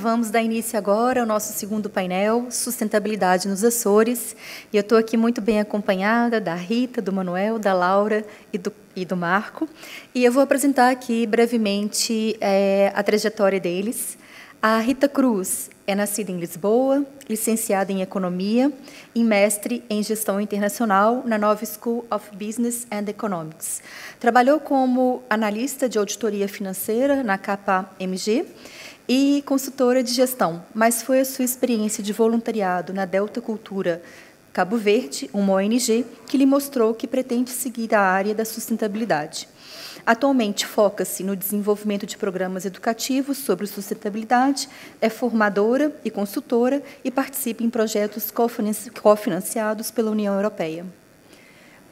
vamos dar início agora ao nosso segundo painel, Sustentabilidade nos Açores. E eu estou aqui muito bem acompanhada da Rita, do Manuel, da Laura e do Marco. E eu vou apresentar aqui brevemente a trajetória deles. A Rita Cruz é nascida em Lisboa, licenciada em Economia e mestre em Gestão Internacional na Nova School of Business and Economics. Trabalhou como analista de auditoria financeira na KPMG e consultora de gestão, mas foi a sua experiência de voluntariado na Delta Cultura Cabo Verde, uma ONG, que lhe mostrou que pretende seguir a área da sustentabilidade. Atualmente, foca-se no desenvolvimento de programas educativos sobre sustentabilidade, é formadora e consultora e participa em projetos cofinanciados pela União Europeia.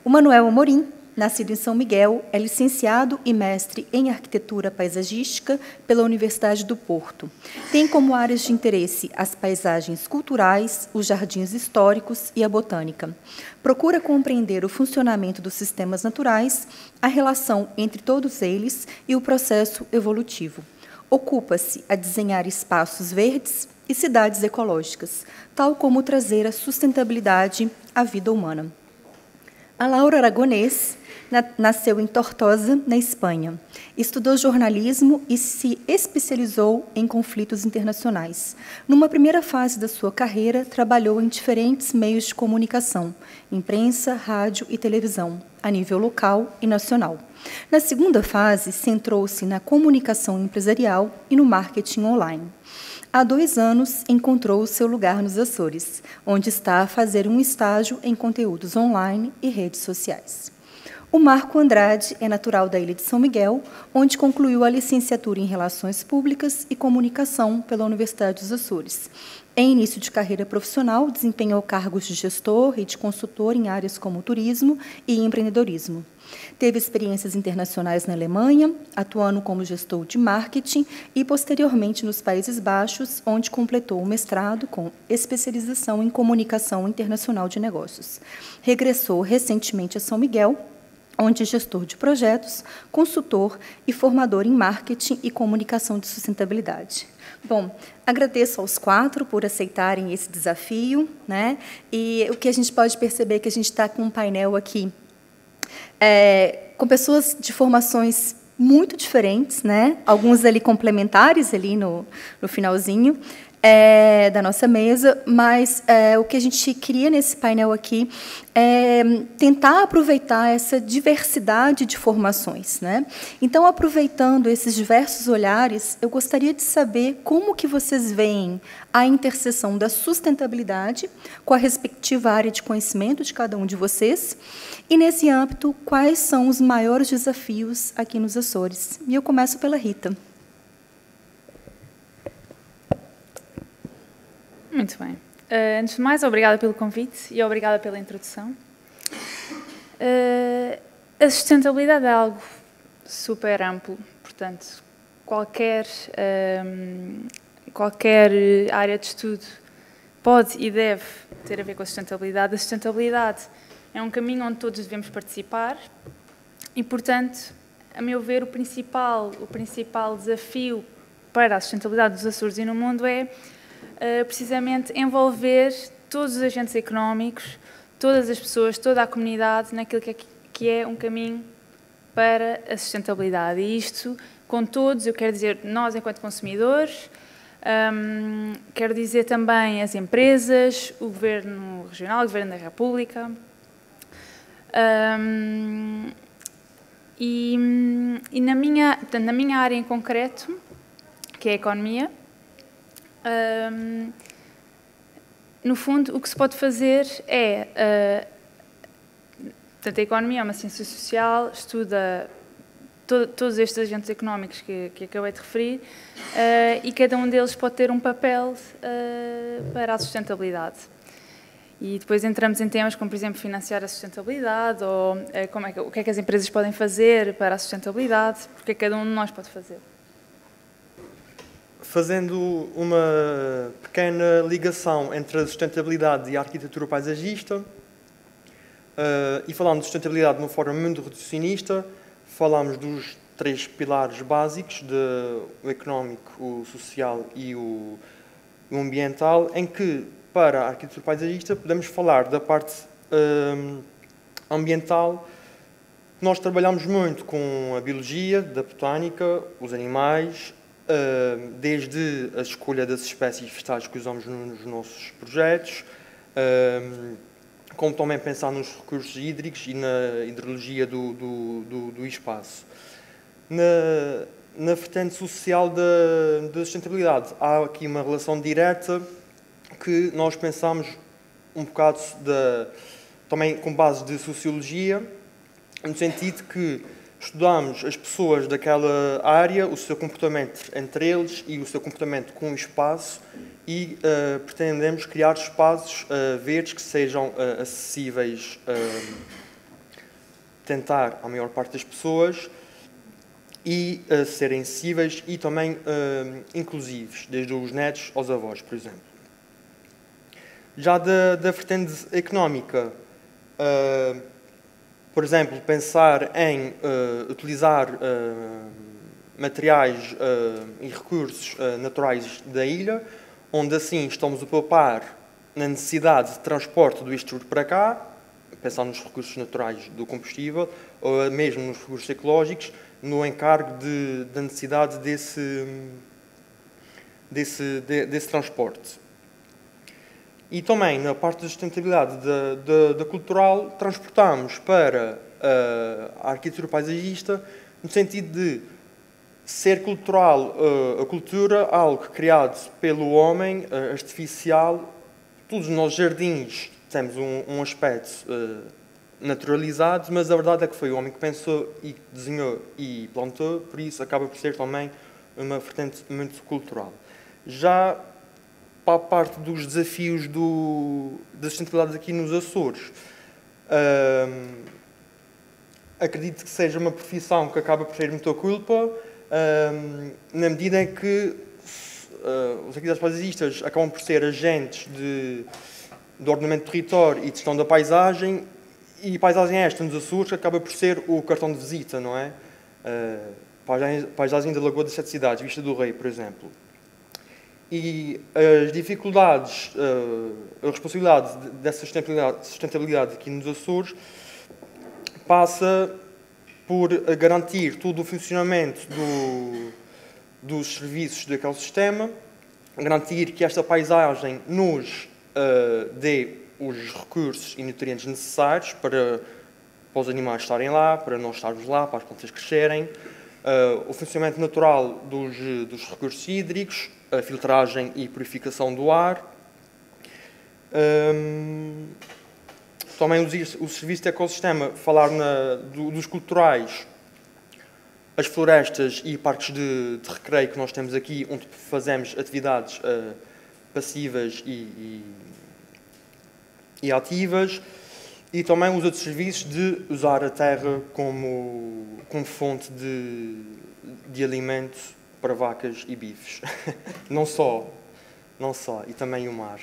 O Manuel Amorim, nascido em São Miguel, é licenciado e mestre em Arquitetura Paisagística pela Universidade do Porto. Tem como áreas de interesse as paisagens culturais, os jardins históricos e a botânica. Procura compreender o funcionamento dos sistemas naturais, a relação entre todos eles e o processo evolutivo. Ocupa-se a desenhar espaços verdes e cidades ecológicas, tal como trazer a sustentabilidade à vida humana. A Laura Aragonês nasceu em Tortosa, na Espanha. Estudou jornalismo e se especializou em conflitos internacionais. Numa primeira fase da sua carreira, trabalhou em diferentes meios de comunicação, imprensa, rádio e televisão, a nível local e nacional. Na segunda fase, centrou-se na comunicação empresarial e no marketing online. Há 2 anos, encontrou o seu lugar nos Açores, onde está a fazer um estágio em conteúdos online e redes sociais. O Marco Andrade é natural da Ilha de São Miguel, onde concluiu a licenciatura em Relações Públicas e Comunicação pela Universidade dos Açores. Em início de carreira profissional, desempenhou cargos de gestor e de consultor em áreas como turismo e empreendedorismo. Teve experiências internacionais na Alemanha, atuando como gestor de marketing e, posteriormente, nos Países Baixos, onde completou o mestrado com especialização em comunicação internacional de negócios. Regressou recentemente a São Miguel, onde é gestor de projetos, consultor e formador em marketing e comunicação de sustentabilidade. Bom, agradeço aos 4 por aceitarem esse desafio, né? E o que a gente pode perceber é que a gente está com um painel aqui com pessoas de formações muito diferentes, né? Alguns ali complementares ali no finalzinho da nossa mesa, mas o que a gente queria nesse painel aqui é tentar aproveitar essa diversidade de formações, né? Então, aproveitando esses diversos olhares, eu gostaria de saber como que vocês veem a interseção da sustentabilidade com a respectiva área de conhecimento de cada um de vocês, e, nesse âmbito, quais são os maiores desafios aqui nos Açores. E eu começo pela Rita. Muito bem. Antes de mais, obrigada pelo convite e obrigada pela introdução. A sustentabilidade é algo super amplo, portanto, qualquer área de estudo pode e deve ter a ver com a sustentabilidade. A sustentabilidade é um caminho onde todos devemos participar e, portanto, a meu ver, o principal desafio para a sustentabilidade dos Açores e no mundo é precisamente envolver todos os agentes económicos, todas as pessoas, toda a comunidade naquilo que é um caminho para a sustentabilidade. E isto, com todos, eu quero dizer nós enquanto consumidores, quero dizer também as empresas, o Governo Regional, o Governo da República. Na minha área em concreto, que é a economia, no fundo, o que se pode fazer é... portanto, a economia é uma ciência social, estuda todos estes agentes económicos que acabei de referir e cada um deles pode ter um papel para a sustentabilidade. E depois entramos em temas como, por exemplo, financiar a sustentabilidade ou o que é que as empresas podem fazer para a sustentabilidade, porque cada um de nós pode fazer. Fazendo uma pequena ligação entre a sustentabilidade e a arquitetura paisagista, e falando de sustentabilidade de uma forma muito reducionista, falamos dos três pilares básicos, o económico, o social e o ambiental, em que, para a arquitetura paisagista, podemos falar da parte ambiental. Nós trabalhamos muito com a biologia, da botânica, os animais, desde a escolha das espécies vegetais que usamos nos nossos projetos, como também pensar nos recursos hídricos e na hidrologia do espaço. Na vertente social da sustentabilidade, há aqui uma relação direta que nós pensamos um bocado também com base de sociologia, no sentido que estudamos as pessoas daquela área, o seu comportamento entre eles e o seu comportamento com o espaço e pretendemos criar espaços verdes que sejam acessíveis, tentar à maior parte das pessoas e serem acessíveis e também inclusivos, desde os netos aos avós, por exemplo. Já da vertente económica, por exemplo, pensar em utilizar materiais e recursos naturais da ilha, onde assim estamos a poupar na necessidade de transporte do exterior para cá, pensar nos recursos naturais do combustível, ou mesmo nos recursos ecológicos, no encargo da necessidade desse transporte. E também, na parte da sustentabilidade da cultural, transportamos para a arquitetura paisagista no sentido de ser cultural a cultura, algo criado pelo homem, artificial. Todos os nossos jardins temos um aspecto naturalizado, mas a verdade é que foi o homem que pensou e desenhou e plantou, por isso acaba por ser também uma vertente muito cultural. Já para a parte dos desafios da sustentabilidade aqui nos Açores, acredito que seja uma profissão que acaba por ser muita culpa, na medida em que os arquitetos paisagistas acabam por ser agentes do ordenamento do território e de gestão da paisagem, e paisagem esta nos Açores acaba por ser o cartão de visita, não é? Paisagem da Lagoa das Sete Cidades, Vista do Rei, por exemplo. E as dificuldades, a responsabilidade dessa sustentabilidade aqui nos Açores passa por garantir todo o funcionamento dos serviços daquele sistema, garantir que esta paisagem nos dê os recursos e nutrientes necessários para os animais estarem lá, para nós estarmos lá, para as plantas crescerem, o funcionamento natural dos recursos hídricos, a filtragem e purificação do ar, também os serviços de ecossistema, falar dos culturais, as florestas e parques de recreio que nós temos aqui, onde fazemos atividades passivas e ativas, e também os outros serviços de usar a terra como fonte de alimento para vacas e bifes. Não só, e também o mar.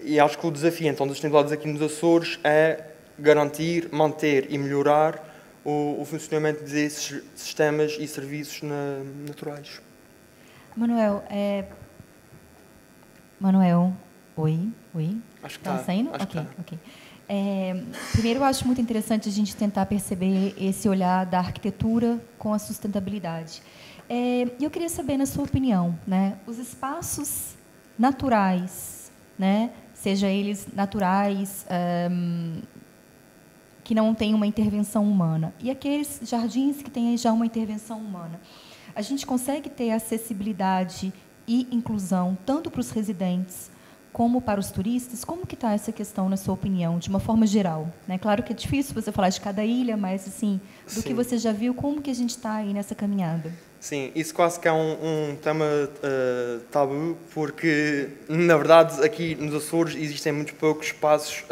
E acho que o desafio, então, dos sustentabilidades aqui nos Açores é garantir, manter e melhorar o funcionamento desses sistemas e serviços naturais. Manuel, oi. Acho que está saindo? Ok. Primeiro, eu acho muito interessante a gente tentar perceber esse olhar da arquitetura com a sustentabilidade. Eu queria saber, na sua opinião, né, os espaços naturais, né, seja eles naturais, que não têm uma intervenção humana, e aqueles jardins que têm já uma intervenção humana, a gente consegue ter acessibilidade e inclusão tanto para os residentes como para os turistas? Como que está essa questão, na sua opinião, de uma forma geral? Né? Claro que é difícil você falar de cada ilha, mas, assim, do que você já viu, como que a gente está aí nessa caminhada? Sim, isso quase que é um tema tabu, porque, na verdade, aqui nos Açores existem muito poucos espaços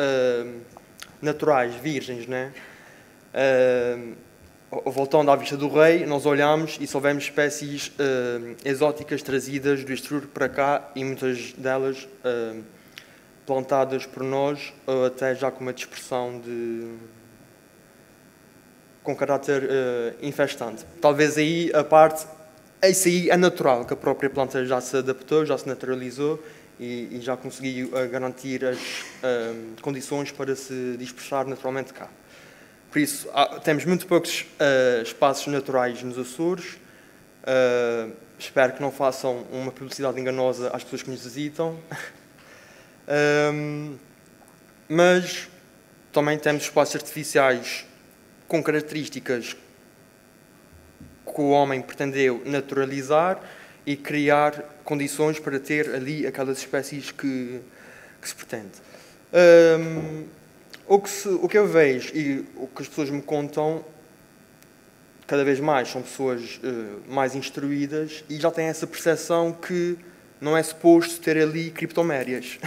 naturais, virgens, né? Voltando à Vista do Rei, nós olhamos e só vemos espécies exóticas trazidas do exterior para cá e muitas delas plantadas por nós, ou até já com uma dispersão com caráter infestante. Talvez aí a parte, isso aí é natural, que a própria planta já se adaptou, já se naturalizou e já conseguiu garantir as condições para se dispersar naturalmente cá. Por isso, temos muito poucos espaços naturais nos Açores. Espero que não façam uma publicidade enganosa às pessoas que nos visitam. Mas também temos espaços artificiais com características que o homem pretendeu naturalizar e criar condições para ter ali aquelas espécies que se pretende. O que eu vejo e o que as pessoas me contam, cada vez mais são pessoas mais instruídas e já têm essa percepção que não é suposto ter ali criptomérias.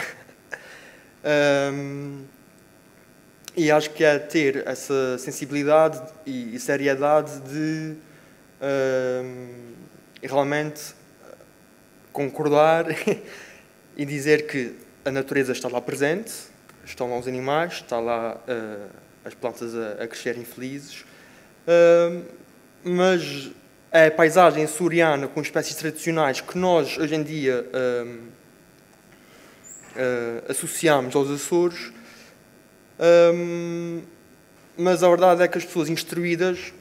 E acho que é ter essa sensibilidade e seriedade de realmente concordar e dizer que a natureza está lá presente, estão lá os animais, está lá as plantas a crescerem felizes, mas a paisagem açoriana com espécies tradicionais que nós hoje em dia associamos aos Açores, mas a verdade é que as pessoas instruídas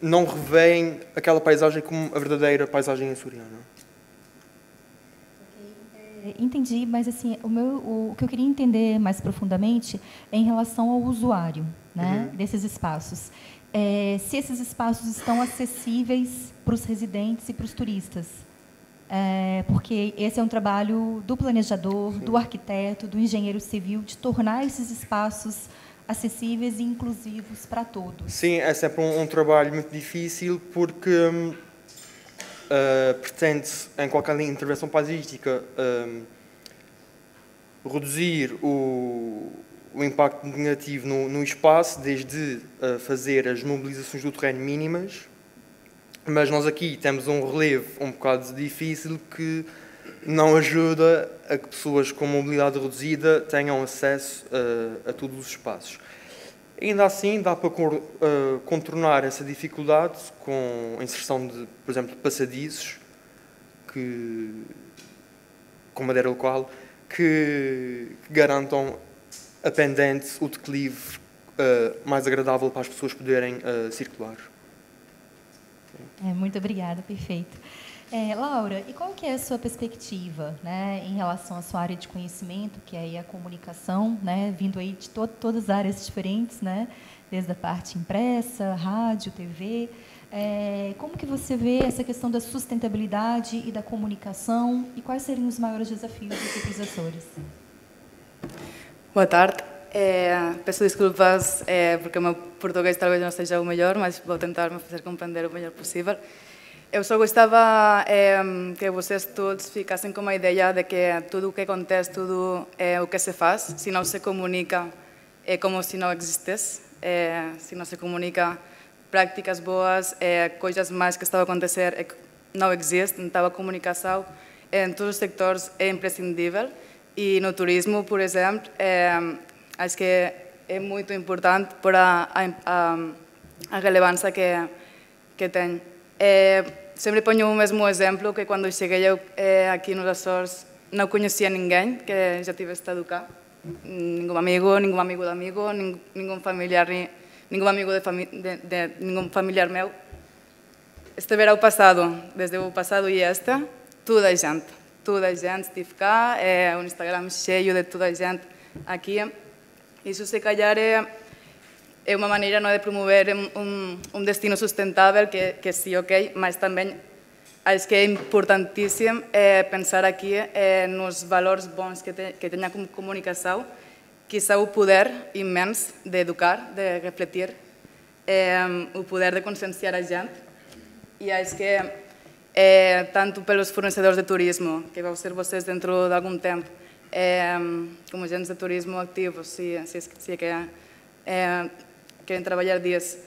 não revêem aquela paisagem como a verdadeira paisagem açoriana. Entendi, mas assim, o que eu queria entender mais profundamente é em relação ao usuário, né, desses espaços. Se esses espaços estão acessíveis para os residentes e para os turistas. Porque esse é um trabalho do planejador, do arquiteto, do engenheiro civil, de tornar esses espaços acessíveis e inclusivos para todos. Sim, é sempre um trabalho muito difícil porque pretende-se, em qualquer intervenção paisagística, reduzir o impacto negativo no espaço, desde fazer as mobilizações do terreno mínimas, mas nós aqui temos um relevo um bocado difícil que não ajuda a que pessoas com mobilidade reduzida tenham acesso a todos os espaços. Ainda assim, dá para contornar essa dificuldade com a inserção de, por exemplo, de passadizos com madeira local que garantam a pendente, o declive mais agradável para as pessoas poderem circular. Muito obrigada, perfeito. Laura, e qual que é a sua perspectiva, né, em relação à sua área de conhecimento, que é aí a comunicação, né, vindo aí de todas as áreas diferentes, né, desde a parte impressa, rádio, TV. Como que você vê essa questão da sustentabilidade e da comunicação e quais seriam os maiores desafios aqui para os Açores? Boa tarde. Peço desculpas porque o meu português talvez não seja o melhor, mas vou tentar me fazer compreender o melhor possível. Eu só gostava que vocês todos ficassem com uma ideia de que tudo o que acontece, tudo o que se faz, se não se comunica, é como se não existisse. Se não se comunica práticas boas, coisas mais que estão a acontecer, não existe. Então, a comunicação em todos os sectores é imprescindível. E no turismo, por exemplo, acho que é muito importante para a relevância que tem. Sempre ponho o mesmo exemplo, que quando cheguei aqui nos Açores não conhecia ninguém que já tivesse estado cá. Nenhum amigo de amigo, nenhum familiar, nenhum amigo de nenhum familiar meu. Este verão passado, desde o passado e este, toda a gente estive cá, o Instagram cheio de toda a gente aqui. Isso, se calhar, é uma maneira de promover um destino sustentável, que sim, ok, mas também acho que é importantíssimo pensar aqui nos valores bons que tem a comunicação, que são o poder imenso de educar, de refletir, o poder de conscienciar a gente. E acho que, tanto pelos fornecedores de turismo, que vão ser vocês dentro de algum tempo, como agentes de turismo ativos, se é que querem trabalhar disso,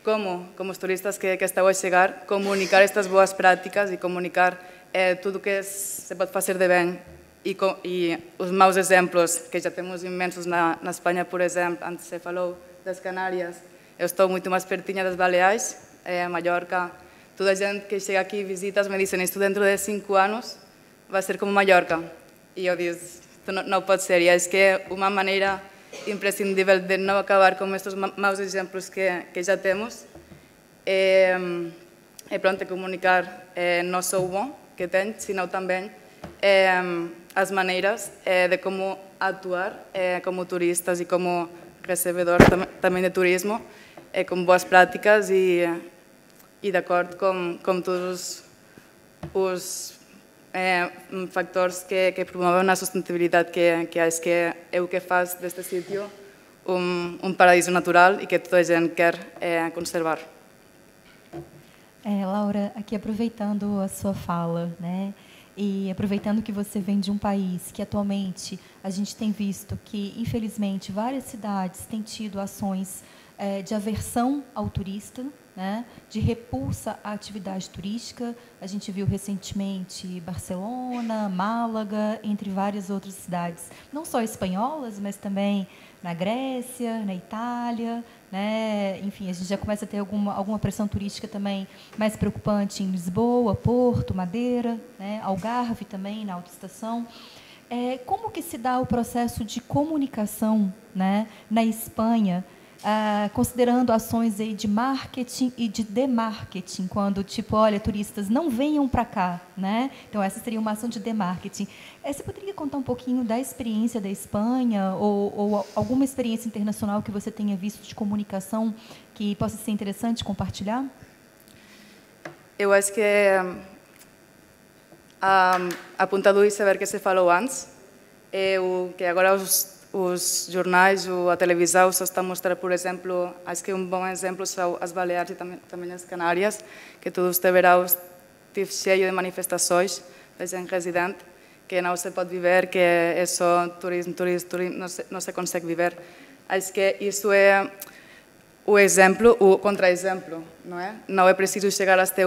como os turistas que estão a chegar, comunicar estas boas práticas e comunicar tudo o que se pode fazer de bem e os maus exemplos, que já temos imensos na Espanha, por exemplo. Antes se falou das Canárias, eu estou muito mais pertinho das Baleares, Mallorca. Toda a gente que chega aqui e visitas me dizem, isto dentro de 5 anos vai ser como Mallorca. E eu digo, isto não pode ser. E acho que é uma maneira imprescindível de não acabar com estes maus exemplos que já temos. E pronto, comunicar não só o bom que tem, senão também as maneiras de como atuar como turistas e como recebedores também de turismo, com boas práticas e de acordo com todos os factores que promovem a sustentabilidade, que acho que é o que faz deste sítio paraíso natural e que toda a gente quer conservar. Laura, aqui aproveitando a sua fala, né, e aproveitando que você vem de um país que atualmente a gente tem visto que, infelizmente, várias cidades têm tido ações de aversão ao turista, né, de repulsa à atividade turística. A gente viu recentemente Barcelona, Málaga, entre várias outras cidades, não só espanholas, mas também na Grécia, na Itália, né? Enfim, a gente já começa a ter alguma pressão turística também mais preocupante em Lisboa, Porto, Madeira, né? Algarve também, na autoestação. Como que se dá o processo de comunicação, né, na Espanha, considerando ações aí de marketing e de demarketing, quando, tipo, olha, turistas, não venham para cá, né? Então, essa seria uma ação de demarketing. Você poderia contar um pouquinho da experiência da Espanha ou alguma experiência internacional que você tenha visto de comunicação que possa ser interessante compartilhar? Eu acho que a ponta do iceberg que se falou antes, que agora os jornais ou a televisão só estão a mostrar, por exemplo, acho que bom exemplo são as Baleares e também as Canárias, que todo este verão estive cheio de manifestações de gente residente, que não se pode viver, que é só turismo, não se consegue viver. Acho que isso é o exemplo, o contra-exemplo, não é? Não é preciso chegar hasta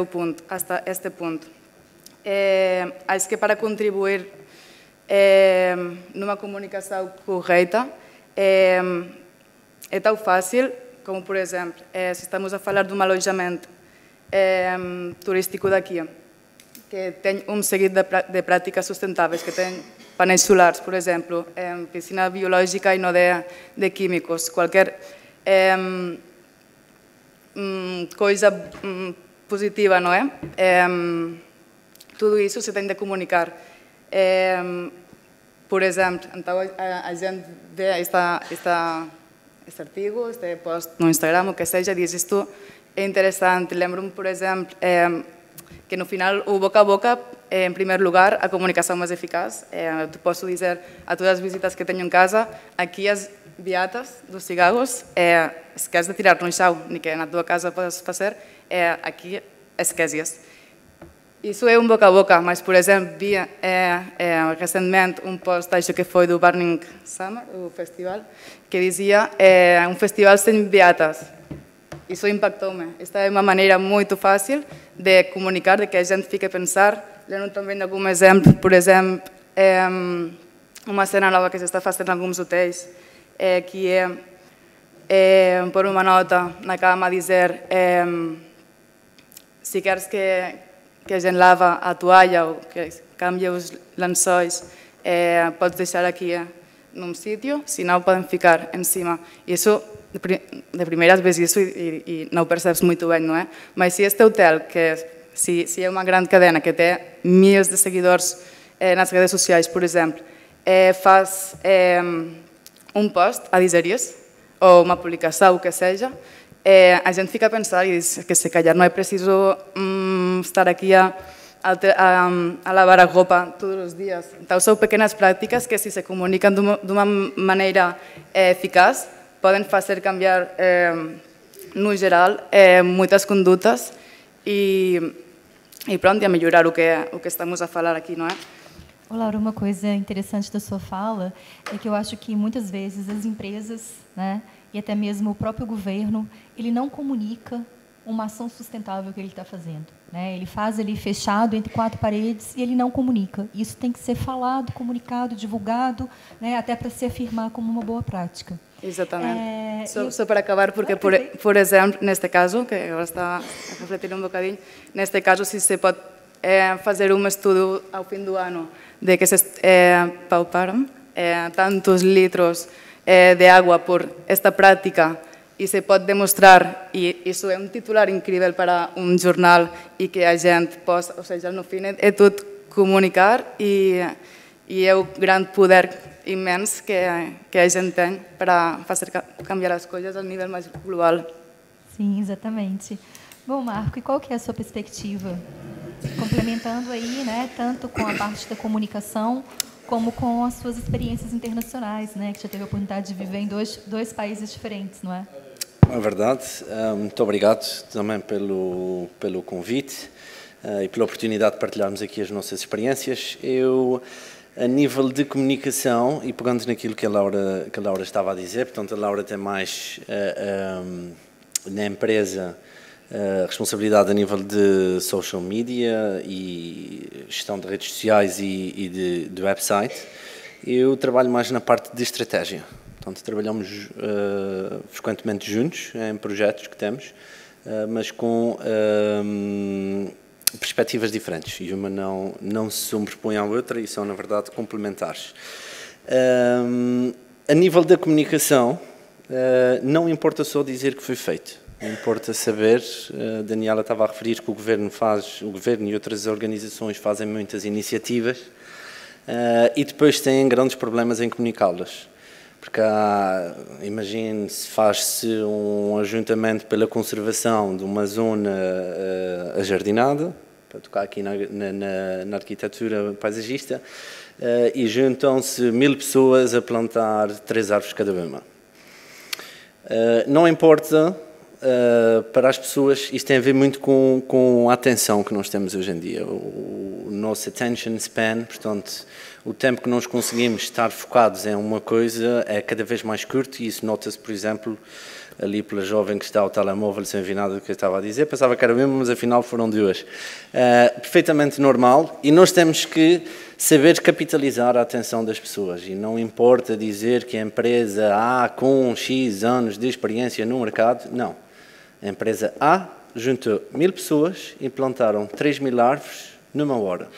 este ponto. Acho que para contribuir numa comunicação correta é tão fácil como, por exemplo, se estamos a falar de um alojamento turístico daqui, que tem seguido de práticas sustentáveis, que tem painéis solares, por exemplo, piscina biológica e não de químicos, qualquer coisa positiva, não é? Tudo isso se tem de comunicar. Por exemplo, então a gente vê este artigo, este post no Instagram, o que seja, diz isto é interessante. Lembro-me, por exemplo, que no final o boca a boca é, em primeiro lugar, a comunicação mais eficaz. Eu posso dizer a todas as visitas que tenho em casa, aqui as beatas dos cigarros, esquece de tirar no chão, nem que na tua casa podes fazer, aqui esqueces. Isso é boca a boca, mas, por exemplo, vi recentemente post, acho que foi do Burning Summer, o festival, que dizia um festival sem beatas. Isso impactou-me. Esta é uma maneira muito fácil de comunicar, de que a gente fique a pensar. Lembro também de algum exemplo, por exemplo, uma cena nova que se está fazendo em alguns hotéis, que é pôr uma nota na cama a dizer se queres que a gente lava a toalha ou que cambie os lençóis, podes deixar aqui num sítio, senão podem ficar em cima. Isso, de primeiras vezes, isso e não percebes muito bem, não é? Mas se este hotel, que se é uma grande cadena que tem milhares de seguidores nas redes sociais, por exemplo, faz um post a dizer isso, ou uma publicação, o que seja, a gente fica a pensar e diz que se calhar não é preciso estar aqui a lavar a roupa todos os dias. Então, são pequenas práticas que, se comunicam de uma maneira eficaz, podem fazer cambiar, no geral, muitas condutas e pronto, a melhorar o que estamos a falar aqui, não é? Ô, Laura, uma coisa interessante da sua fala é que eu acho que muitas vezes as empresas, né, e até mesmo o próprio governo, ele não comunica uma ação sustentável que ele está fazendo, né? Ele faz ali fechado entre 4 paredes e ele não comunica. Isso tem que ser falado, comunicado, divulgado, né? Até para se afirmar como uma boa prática. Exatamente. Só para acabar, porque, por exemplo, neste caso, que agora está a refletir um bocadinho, neste caso, se se pode fazer um estudo ao fim do ano de que se pauparam tantos litros de água por esta prática e se pode demonstrar, e isso é um titular incrível para um jornal e que a gente possa, ou seja, no fim é tudo comunicar e é o grande poder imenso que a gente tem para fazer cambiar as coisas a nível mais global. Sim, exatamente. Bom, Marco, e qual que é a sua perspectiva? Complementando aí, né, tanto com a parte da comunicação, como com as suas experiências internacionais, né, que já teve a oportunidade de viver em dois países diferentes, não é? É verdade. Muito obrigado também pelo convite e pela oportunidade de partilharmos aqui as nossas experiências. Eu, a nível de comunicação, e pegando naquilo que a Laura estava a dizer, portanto, a Laura tem mais na empresa responsabilidade a nível de social media e gestão de redes sociais e de website. Eu trabalho mais na parte de estratégia. Portanto, trabalhamos frequentemente juntos em projetos que temos, mas com perspectivas diferentes. E uma não se sobrepõe à outra e são, na verdade, complementares. A nível da comunicação, não importa só dizer que foi feito. Importa saber, Daniela estava a referir que o Governo e outras organizações fazem muitas iniciativas e depois têm grandes problemas em comunicá-las. Porque imagine se faz-se um ajuntamento pela conservação de uma zona ajardinada, para tocar aqui na arquitetura paisagista, e juntam-se 1000 pessoas a plantar 3 árvores cada uma. Não importa. Para as pessoas, isto tem a ver muito com a atenção que nós temos hoje em dia. O nosso attention span, portanto, o tempo que nós conseguimos estar focados em uma coisa é cada vez mais curto e isso nota-se, por exemplo, ali pela jovem que está ao telemóvel sem ver nada do que eu estava a dizer. Pensava que era mesmo, mas afinal foram 2. Perfeitamente normal e nós temos que saber capitalizar a atenção das pessoas e não importa dizer que a empresa A com X anos de experiência no mercado, não. A empresa A juntou 1000 pessoas e plantaram 3000 árvores numa hora.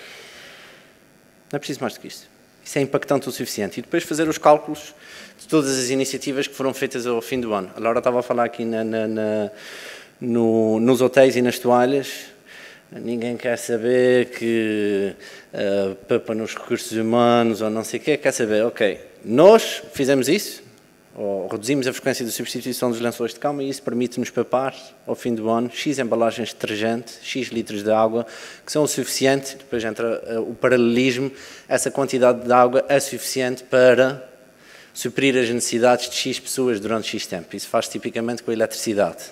Não é preciso mais do que isto. Isso é impactante o suficiente. E depois fazer os cálculos de todas as iniciativas que foram feitas ao fim do ano. A Laura estava a falar aqui nos hotéis e nas toalhas. Ninguém quer saber que papa nos recursos humanos ou não sei o quê. Quer saber, ok, nós fizemos isso, ou reduzimos a frequência de substituição dos lençóis de cama e isso permite-nos papar, ao fim do ano, X embalagens de detergente, X litros de água, que são o suficiente, depois entra o paralelismo, essa quantidade de água é suficiente para suprir as necessidades de X pessoas durante X tempo. Isso faz tipicamente com a eletricidade.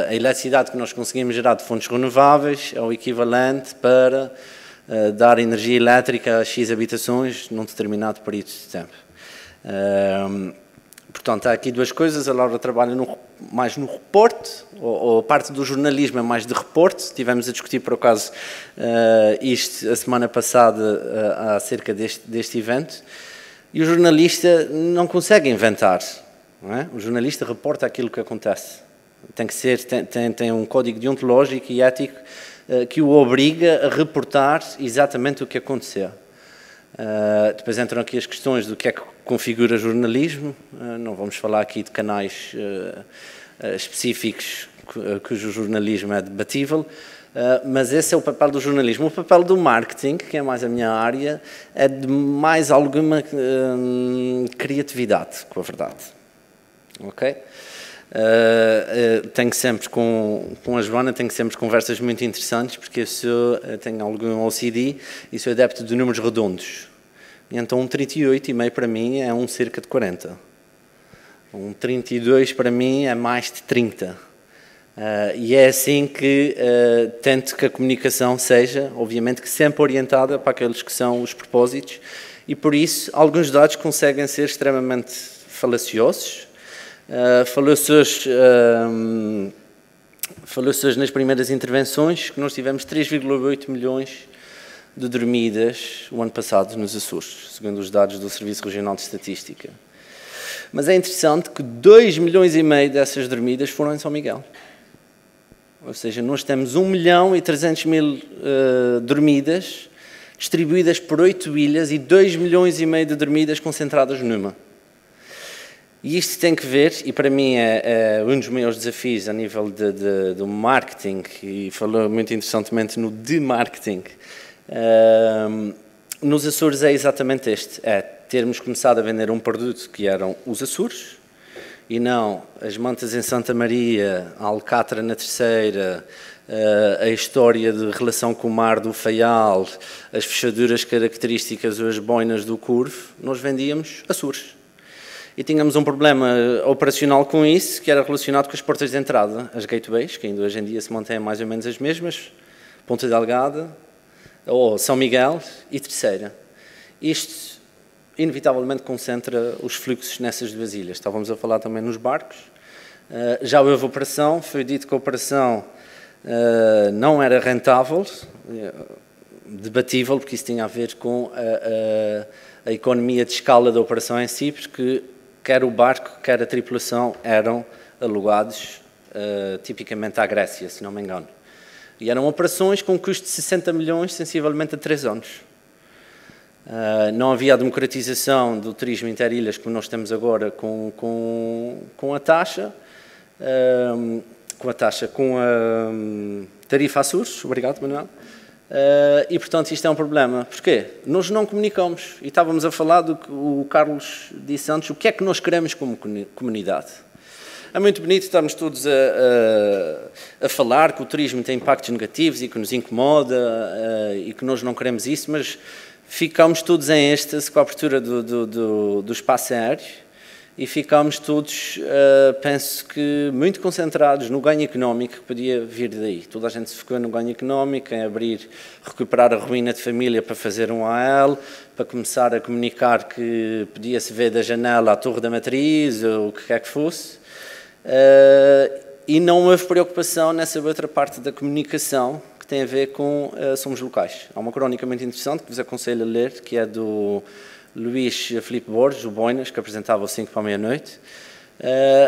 A eletricidade que nós conseguimos gerar de fontes renováveis é o equivalente para dar energia elétrica a X habitações num determinado período de tempo. Portanto, há aqui 2 coisas. A Laura trabalha mais no reporte, ou a parte do jornalismo é mais de reporte. Estivemos a discutir, por acaso, isto a semana passada acerca deste evento. E o jornalista não consegue inventar, não é? O jornalista reporta aquilo que acontece. Tem que ser, tem um código deontológico e ético que o obriga a reportar exatamente o que aconteceu. Depois entram aqui as questões do que é que configura jornalismo. Não vamos falar aqui de canais específicos cujo jornalismo é debatível, mas esse é o papel do jornalismo. O papel do marketing, que é mais a minha área, é de mais alguma criatividade, com a verdade. Ok? Tenho sempre com a Joana, tenho sempre conversas muito interessantes, porque eu tenho algum OCD e sou adepto de números redondos. E então um 38,5 para mim é um cerca de 40. Um 32 para mim é mais de 30. E é assim que tento que a comunicação seja, obviamente, que sempre orientada para aqueles que são os propósitos, e por isso alguns dados conseguem ser extremamente falaciosos, falou-se hoje nas primeiras intervenções que nós tivemos 3,8 milhões de dormidas o ano passado nos Açores, segundo os dados do Serviço Regional de Estatística. Mas é interessante que 2,5 milhões dessas dormidas foram em São Miguel. Ou seja, nós temos 1.300.000 dormidas distribuídas por 8 ilhas e 2,5 milhões de dormidas concentradas numa. E isto tem que ver, e para mim é um dos maiores desafios a nível do marketing, e falou muito interessantemente no de-marketing, nos Açores é exatamente este, é termos começado a vender um produto que eram os Açores, e não as mantas em Santa Maria, a alcatra na Terceira, a história de relação com o mar do Faial, as fechaduras características ou as boinas do Curve, nós vendíamos Açores. E tínhamos um problema operacional com isso, que era relacionado com as portas de entrada, as gateways, que ainda hoje em dia se mantêm mais ou menos as mesmas, Ponta Delgada, ou São Miguel e Terceira. Isto, inevitavelmente, concentra os fluxos nessas duas ilhas. Estávamos a falar também nos barcos. Já houve operação, foi dito que a operação não era rentável, debatível, porque isso tinha a ver com a economia de escala da operação em si, porque quer o barco, quer a tripulação eram alugados tipicamente à Grécia, se não me engano. E eram operações com um custo de 60 milhões, sensivelmente a 3 anos. Não havia a democratização do turismo interilhas como nós temos agora com a taxa, com a tarifa Açores. Obrigado, Manuel. E, portanto, isto é um problema. Porquê? Nós não comunicamos. E estávamos a falar do que o Carlos disse antes, o que é que nós queremos como comunidade. É muito bonito estarmos todos a falar que o turismo tem impactos negativos e que nos incomoda e que nós não queremos isso, mas ficamos todos em êxtase com a abertura do espaço aéreo e ficámos todos, penso que, muito concentrados no ganho económico que podia vir daí. Toda a gente se focou no ganho económico, em recuperar a ruína de família para fazer um AL, para começar a comunicar que podia-se ver da janela a Torre da Matriz ou o que quer que fosse. E não houve preocupação nessa outra parte da comunicação que tem a ver com Somos Locais. Há uma crónica muito interessante que vos aconselho a ler, que é do Luís Filipe Borges, o Boinas, que apresentava o 5 para a meia-noite,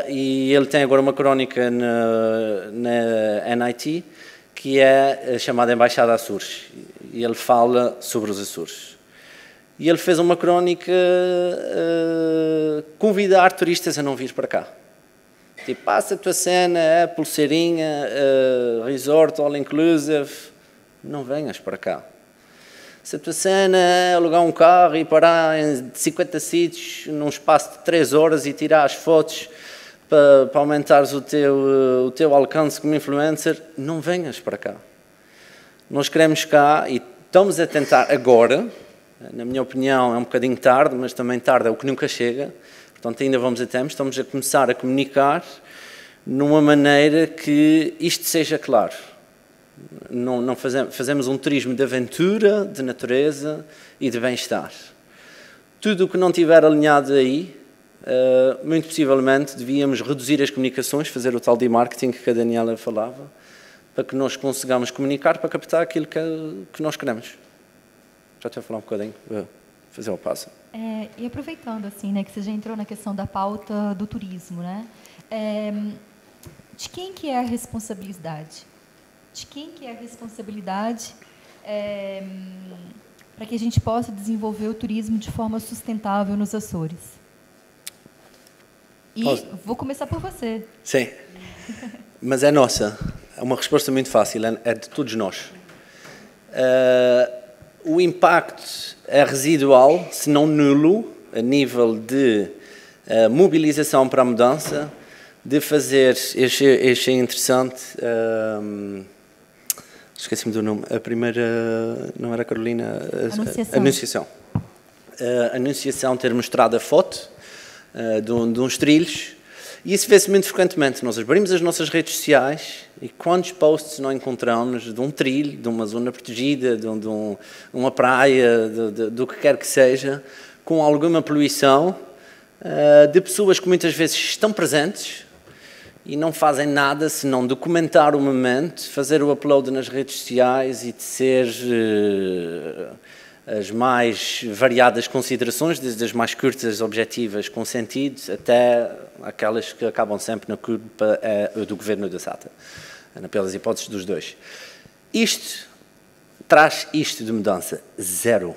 e ele tem agora uma crónica na NIT, que é chamada Embaixada Açores, e ele fala sobre os Açores. E ele fez uma crónica convidar turistas a não vir para cá. Tipo, passa a tua cena, é pulseirinha, resort, all inclusive, não venhas para cá. Se a tua cena é alugar um carro e parar em 50 sítios num espaço de 3 horas e tirar as fotos para aumentares o teu alcance como influencer, não venhas para cá. Nós queremos cá e estamos a tentar agora, na minha opinião é um bocadinho tarde, mas também tarde é o que nunca chega. Portanto, ainda vamos a tempo, estamos a começar a comunicar numa maneira que isto seja claro. Não fazemos um turismo de aventura, de natureza e de bem-estar. Tudo o que não estiver alinhado aí, muito possivelmente devíamos reduzir as comunicações, fazer o tal de marketing que a Daniela falava, para que nós consigamos comunicar para captar aquilo que nós queremos. Já estou a falar um bocadinho, vou fazer o passo. E aproveitando assim, né, que você já entrou na questão da pauta do turismo, né? De quem que é a responsabilidade? De quem que é a responsabilidade para que a gente possa desenvolver o turismo de forma sustentável nos Açores? E vou começar por você. Sim, mas é nossa. É uma resposta muito fácil, é de todos nós. O impacto é residual, se não nulo, a nível de mobilização para a mudança, de fazer, achei interessante, esqueci-me do nome, a primeira, não era a Carolina? Anunciação. A Anunciação ter mostrado a foto de uns trilhos, e isso vê-se muito frequentemente. Nós abrimos as nossas redes sociais e quantos posts não encontramos de um trilho, de uma zona protegida, de uma praia, do que quer que seja, com alguma poluição, de pessoas que muitas vezes estão presentes, e não fazem nada senão documentar o momento, fazer o upload nas redes sociais e tecer as mais variadas considerações, desde as mais curtas, objetivas, com sentido, até aquelas que acabam sempre na culpa do governo da SATA, pelas hipóteses dos dois. Isto traz isto de mudança? Zero.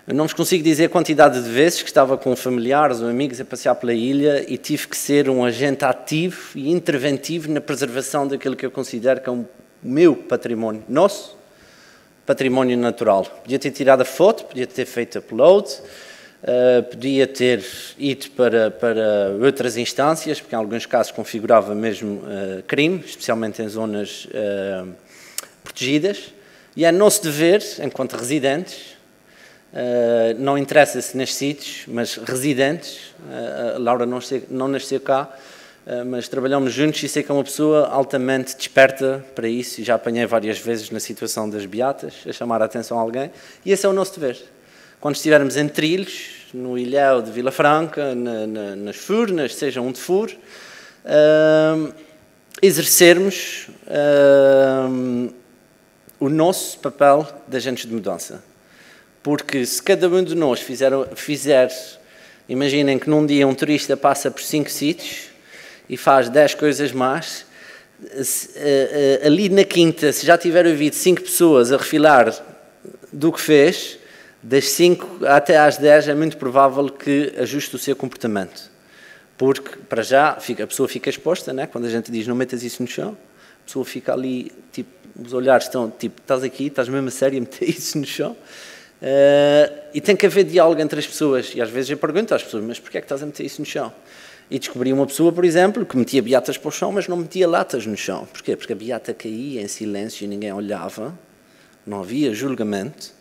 Eu não vos consigo dizer a quantidade de vezes que estava com familiares ou amigos a passear pela ilha e tive que ser um agente ativo e interventivo na preservação daquilo que eu considero que é o meu património, nosso património natural. Podia ter tirado a foto, podia ter feito upload, podia ter ido para outras instâncias, porque em alguns casos configurava mesmo crime, especialmente em zonas protegidas, e é nosso dever, enquanto residentes, não interessa se nestes sítios, mas residentes, a Laura não nasceu cá, mas trabalhamos juntos e sei que é uma pessoa altamente desperta para isso, e já apanhei várias vezes na situação das beatas, a chamar a atenção a alguém, e esse é o nosso dever. Quando estivermos em trilhos, no Ilhéu de Vila Franca, nas Furnas, seja onde for, exercermos o nosso papel de agentes de mudança. Porque se cada um de nós fizer, imaginem que num dia um turista passa por 5 sítios e faz 10 coisas más, ali na quinta, se já tiver ouvido 5 pessoas a refilar do que fez, das 5 até às 10 é muito provável que ajuste o seu comportamento. Porque, para já, a pessoa fica exposta, né? Quando a gente diz não metas isso no chão, a pessoa fica ali, tipo, os olhares estão, tipo, estás aqui, estás mesmo a sério a meter isso no chão? E tem que haver diálogo entre as pessoas, e às vezes eu pergunto às pessoas, mas porquê é que estás a meter isso no chão? E descobri uma pessoa, por exemplo, que metia beatas para o chão, mas não metia latas no chão. Porquê? Porque a beata caía em silêncio e ninguém olhava, não havia julgamento,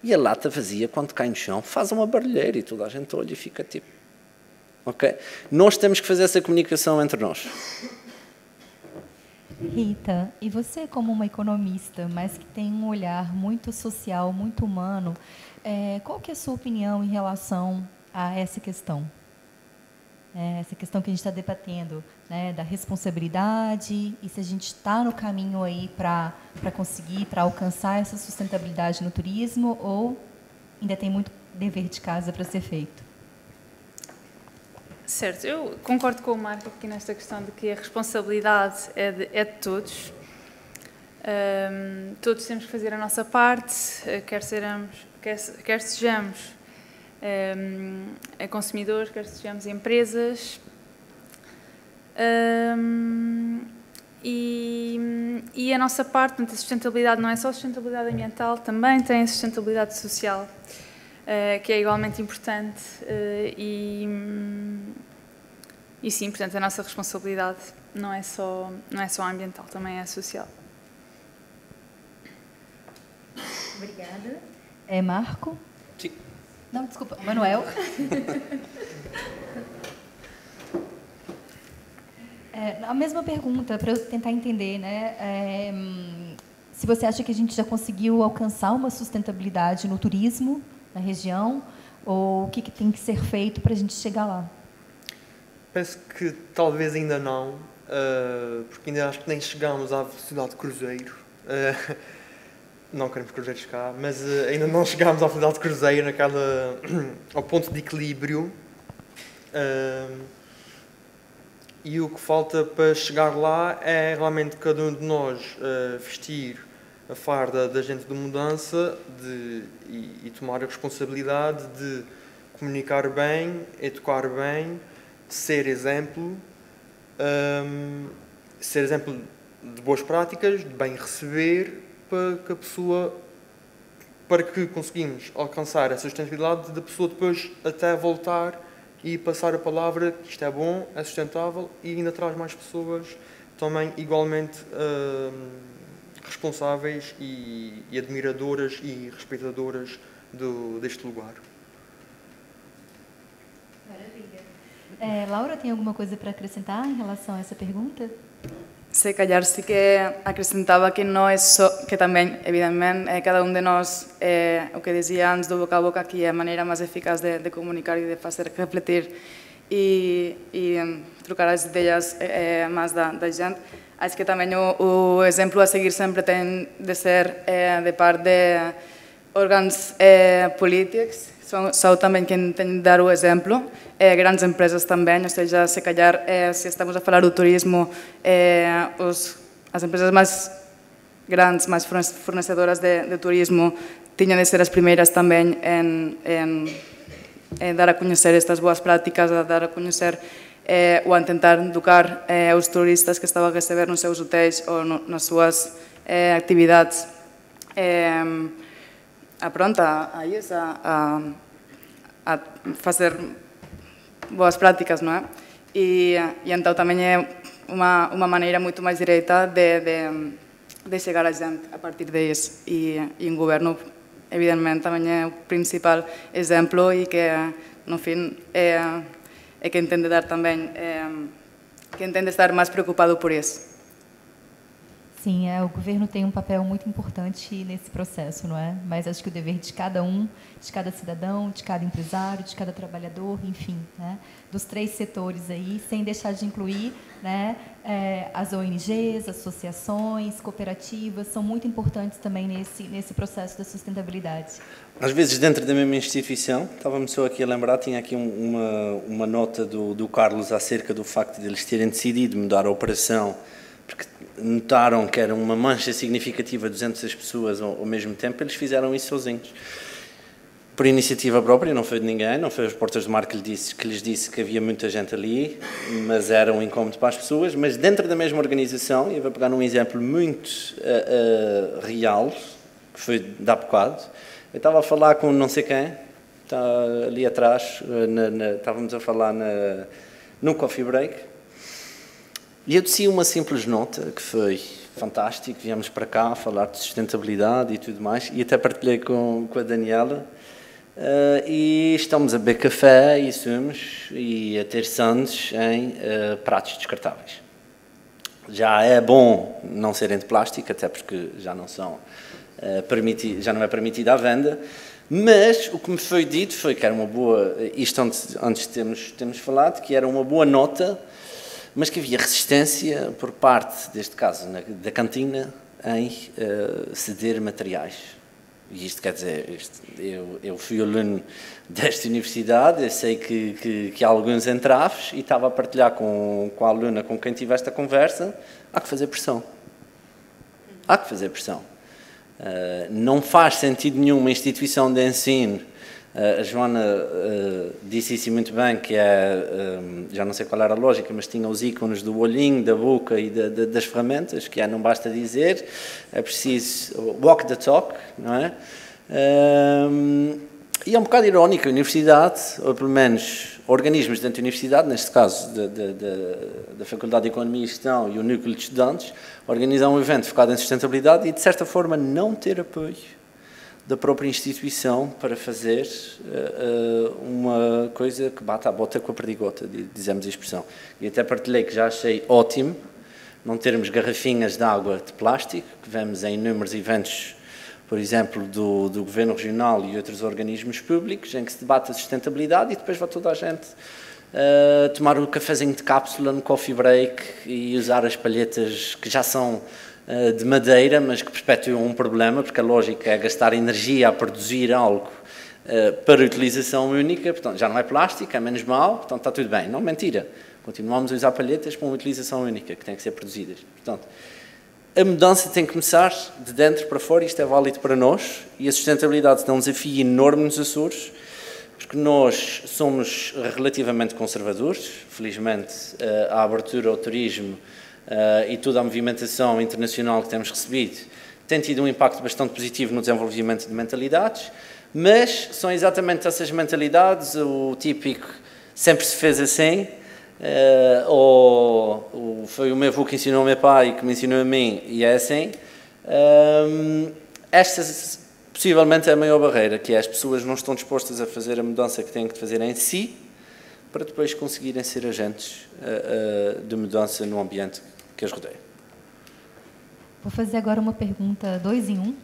e a lata vazia, quando cai no chão, faz uma barulheira e toda a gente olha e fica tipo... Ok? Nós temos que fazer essa comunicação entre nós. Rita, e você como uma economista, mas que tem um olhar muito social, muito humano, qual que é a sua opinião em relação a essa questão? Essa questão que a gente está debatendo, né, da responsabilidade, e se a gente está no caminho aí para conseguir, para alcançar essa sustentabilidade no turismo, ou ainda tem muito dever de casa para ser feito? Certo, eu concordo com o Marco aqui nesta questão de que a responsabilidade é de todos. Todos temos que fazer a nossa parte, quer sejamos consumidores, quer sejamos empresas. E a nossa parte, portanto, a sustentabilidade não é só a sustentabilidade ambiental, também tem a sustentabilidade social, que é igualmente importante, e sim, portanto, a nossa responsabilidade não é só ambiental, também é social. Obrigada. Marco? Sim. Não, desculpa, Manuel. A mesma pergunta, para eu tentar entender, né? Se você acha que a gente já conseguiu alcançar uma sustentabilidade no turismo, na região, ou o que tem que ser feito para a gente chegar lá? Penso que talvez ainda não, porque ainda acho que nem chegamos à velocidade de cruzeiro. Não queremos cruzeiros cá, mas ainda não chegámos à velocidade de cruzeiro, ao ponto de equilíbrio. E o que falta para chegar lá é realmente cada um de nós vestir a farda da agente de mudança e tomar a responsabilidade de comunicar bem, educar bem, de ser exemplo de boas práticas, de bem receber, para que conseguimos alcançar essa sustentabilidade da pessoa depois até voltar e passar a palavra que isto é bom, é sustentável, e ainda traz mais pessoas também igualmente responsáveis e admiradoras e respeitadoras deste lugar. Maravilha. Laura, tem alguma coisa para acrescentar em relação a essa pergunta? Se calhar sí que acrescentaba que non é só, que tamén, evidentemente, cada un de nós, o que dizía antes do boca a boca, que é a maneira máis eficaz de comunicar e de facer refletir e trocar as ideias mais da gente. Acho que também o exemplo a seguir sempre tem de ser de parte de órgãos políticos, são também quem tem de dar o exemplo, grandes empresas também, ou seja, se calhar, se estamos a falar do turismo, as empresas mais grandes, mais fornecedoras de turismo, tinham de ser as primeiras também em dar a conhecer estas boas práticas, a dar a conhecer ou a tentar educar os turistas que estavam a receber nos seus hotéis ou nas suas atividades. A fazer boas práticas, não é? E então também é uma maneira muito mais direta de chegar a gente a partir disso. E um governo, evidentemente, também é o principal exemplo e que, no fim, é quem tem de dar também, quem tem de estar mais preocupado por isso. Sim, o governo tem um papel muito importante nesse processo, não é? Mas acho que o dever de cada um, de cada cidadão, de cada empresário, de cada trabalhador, enfim, né? Dos 3 setores aí, sem deixar de incluir, né, as ONGs, associações, cooperativas, são muito importantes também nesse processo da sustentabilidade. Às vezes, dentro da mesma instituição, estava-me só aqui a lembrar, tinha aqui uma nota do Carlos acerca do facto de eles terem decidido mudar a operação, porque notaram que era uma mancha significativa de 200 pessoas ao mesmo tempo, eles fizeram isso sozinhos. Por iniciativa própria, não foi de ninguém, não foi os portas do mar que lhes disse que havia muita gente ali, mas era um incómodo para as pessoas, mas dentro da mesma organização, e eu vou pegar num exemplo muito real, que foi de há bocado, eu estava a falar com não sei quem, está ali atrás, estávamos a falar no coffee break, e eu desci uma simples nota, que foi fantástico, viemos para cá falar de sustentabilidade e tudo mais, e até partilhei com a Daniela, e estamos a beber café e sumos e a ter sandes em pratos descartáveis. Já é bom não serem de plástico, até porque já não já não é permitida a venda, mas o que me foi dito foi que era uma boa, isto antes temos falado, que era uma boa nota, mas que havia resistência por parte, deste caso, da cantina, em ceder materiais. E isto quer dizer, eu fui aluno desta universidade, eu sei que há alguns entraves e estava a partilhar com a aluna com quem tive esta conversa, há que fazer pressão. Há que fazer pressão. Não faz sentido nenhum uma instituição de ensino. A Joana disse isso muito bem, que já não sei qual era a lógica, mas tinha os ícones do olhinho, da boca e das ferramentas, que não basta dizer, é preciso walk the talk, não é? E é um bocado irónico, a universidade, ou pelo menos organismos dentro da universidade, neste caso da Faculdade de Economia e Gestão e o Núcleo de Estudantes, organizar um evento focado em sustentabilidade e, de certa forma, não ter apoio da própria instituição para fazer uma coisa que bata a bota com a perdigota, dizemos a expressão. E até partilhei que já achei ótimo não termos garrafinhas de água de plástico, que vemos em inúmeros eventos, por exemplo, do Governo Regional e outros organismos públicos, em que se debate a sustentabilidade e depois vai toda a gente tomar o cafezinho de cápsula no coffee break e usar as palhetas que já são de madeira, mas que perpetuam um problema, porque a lógica é gastar energia a produzir algo para utilização única, portanto já não é plástico, é menos mau, portanto está tudo bem. Não, mentira. Continuamos a usar palhetas para uma utilização única, que têm que ser produzidas. Portanto, a mudança tem que começar de dentro para fora, isto é válido para nós, e a sustentabilidade é um desafio enorme nos Açores, porque nós somos relativamente conservadores, felizmente a abertura ao turismo e toda a movimentação internacional que temos recebido tem tido um impacto bastante positivo no desenvolvimento de mentalidades, mas são exatamente essas mentalidades, o típico sempre se fez assim, ou foi o meu avô que ensinou ao meu pai, que me ensinou a mim, e é assim. Esta possivelmente é a maior barreira, que é as pessoas não estão dispostas a fazer a mudança que têm que fazer em si, para depois conseguirem ser agentes de mudança no ambiente que as rodeia. Vou fazer agora uma pergunta 2 em 1.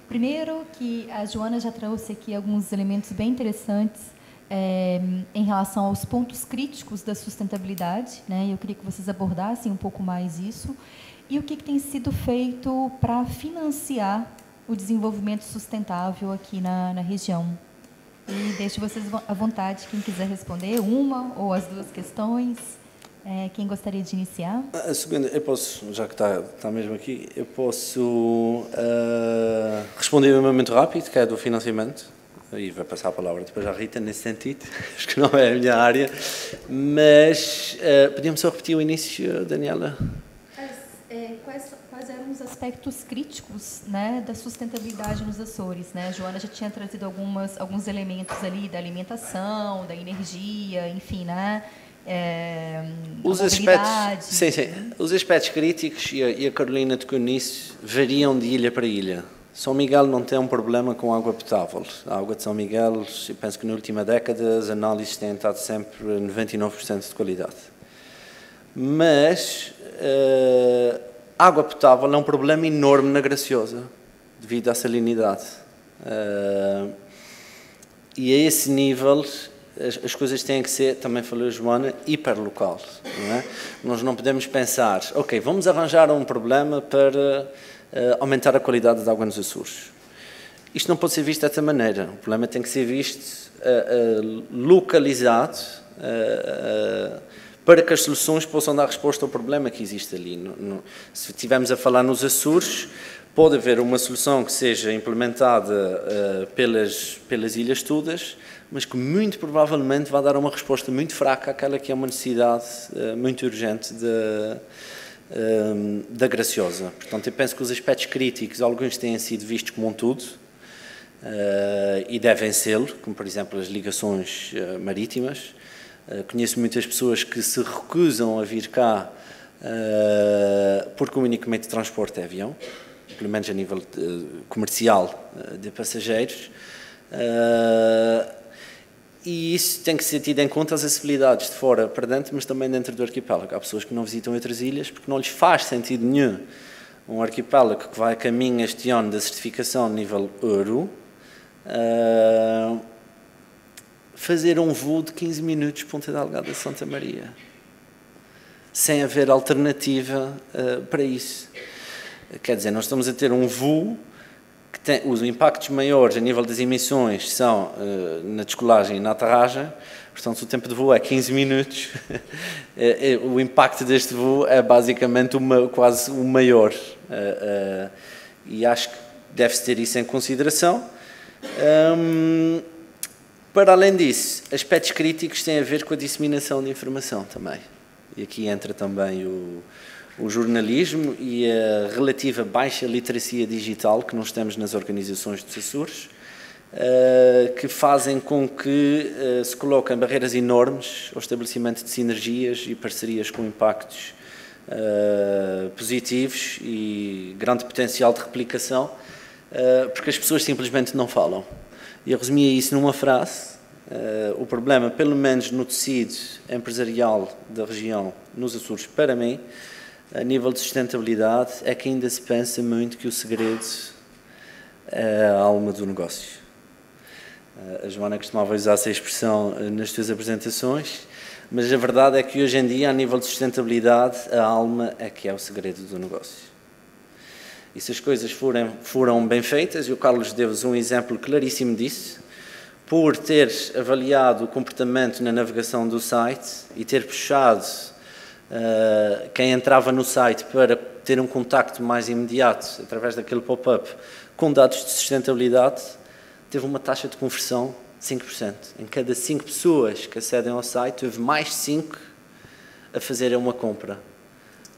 Primeiro, que a Joana já trouxe aqui alguns elementos bem interessantes em relação aos pontos críticos da sustentabilidade, né? Eu queria que vocês abordassem um pouco mais isso. E o que tem sido feito para financiar o desenvolvimento sustentável aqui na região? E deixo vocês à vontade, quem quiser responder, uma ou as duas questões. Quem gostaria de iniciar? A segunda, eu posso, já que está mesmo aqui, eu posso responder um momento rápido, que é do financiamento, e vai passar a palavra depois à Rita nesse sentido, acho que não é a minha área, mas podíamos só repetir o início, Daniela? Quais eram os aspectos críticos, né, da sustentabilidade nos Açores, né? A Joana já tinha trazido alguns elementos ali da alimentação, da energia, enfim, né? Os aspectos, sim, os aspectos críticos, e a Carolina tocou nisso, variam de ilha para ilha. São Miguel não tem um problema com água potável. A água de São Miguel, eu penso que na última década as análises têm estado sempre 99% de qualidade. Mas água potável é um problema enorme na Graciosa, devido à salinidade. E a esse nível as coisas têm que ser, também falou a Joana, hiperlocal. Não é? Nós não podemos pensar, ok, vamos arranjar um problema para aumentar a qualidade da água nos Açores. Isto não pode ser visto desta maneira. O problema tem que ser visto localizado para que as soluções possam dar resposta ao problema que existe ali. Se estivermos a falar nos Açores, pode haver uma solução que seja implementada pelas ilhas todas, mas que muito provavelmente vai dar uma resposta muito fraca àquela que é uma necessidade muito urgente da Graciosa. Portanto, eu penso que os aspectos críticos, alguns têm sido vistos como um todo, e devem ser, como por exemplo as ligações marítimas. Conheço muitas pessoas que se recusam a vir cá porque o único meio de transporte é avião, pelo menos a nível comercial de passageiros. E isso tem que ser tido em conta as acessibilidades de fora para dentro, mas também dentro do arquipélago. Há pessoas que não visitam outras ilhas porque não lhes faz sentido nenhum um arquipélago que vai a caminho este ano da certificação nível Euro fazer um voo de 15 minutos de Ponta Delgada a Santa Maria, sem haver alternativa para isso. Quer dizer, nós estamos a ter um voo que tem os impactos maiores a nível das emissões são na descolagem e na aterragem, portanto o tempo de voo é 15 minutos, o impacto deste voo é basicamente quase o maior, e acho que deve-se ter isso em consideração. Para além disso, aspectos críticos têm a ver com a disseminação de informação também, e aqui entra também o jornalismo e a relativa baixa literacia digital que nós temos nas organizações dos Açores, que fazem com que se coloquem barreiras enormes ao estabelecimento de sinergias e parcerias com impactos positivos e grande potencial de replicação, porque as pessoas simplesmente não falam. E eu resumia isso numa frase: o problema, pelo menos no tecido empresarial da região, nos Açores, para mim, a nível de sustentabilidade, é que ainda se pensa muito que o segredo é a alma do negócio. A Joana costumava usar essa expressão nas suas apresentações, mas a verdade é que hoje em dia, a nível de sustentabilidade, a alma é que é o segredo do negócio. E se as coisas foram bem feitas, e o Carlos deu-vos um exemplo claríssimo disso, por ter avaliado o comportamento na navegação do site e ter puxado quem entrava no site para ter um contacto mais imediato através daquele pop-up com dados de sustentabilidade, teve uma taxa de conversão de 5%. Em cada 5 pessoas que acedem ao site, houve mais 5 a fazerem uma compra